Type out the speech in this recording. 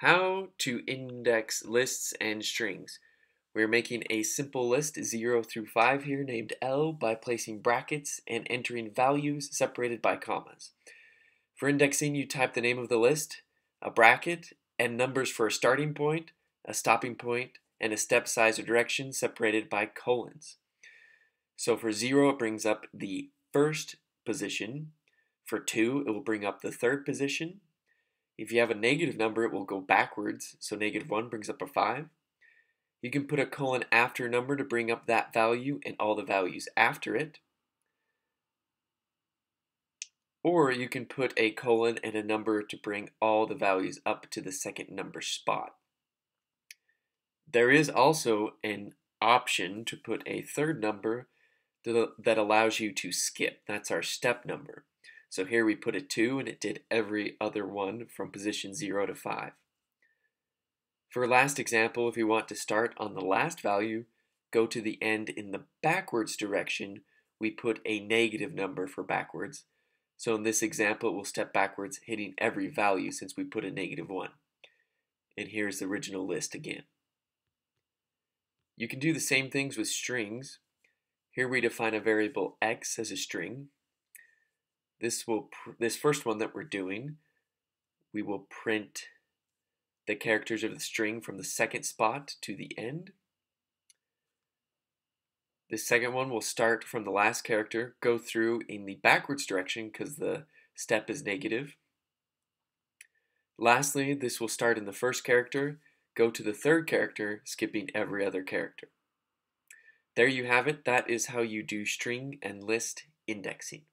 How to index lists and strings. We're making a simple list 0 through 5 here named L by placing brackets and entering values separated by commas. For indexing, you type the name of the list, a bracket, and numbers for a starting point, a stopping point, and a step size or direction separated by colons. So for 0, it brings up the first position. For 2, it will bring up the third position. If you have a negative number, it will go backwards, so -1 brings up a 5. You can put a colon after a number to bring up that value and all the values after it. Or you can put a colon and a number to bring all the values up to the second number spot. There is also an option to put a third number that allows you to skip. That's our step number. So here we put a 2 and it did every other one from position 0 to 5. For our last example, if we want to start on the last value, go to the end in the backwards direction, we put a negative number for backwards. So in this example, we'll step backwards, hitting every value since we put a -1. And here's the original list again. You can do the same things with strings. Here we define a variable x as a string. This first one that we're doing, we will print the characters of the string from the second spot to the end. The second one will start from the last character, go through in the backwards direction because the step is negative. Lastly, this will start in the first character, go to the third character, skipping every other character. There you have it. That is how you do string and list indexing.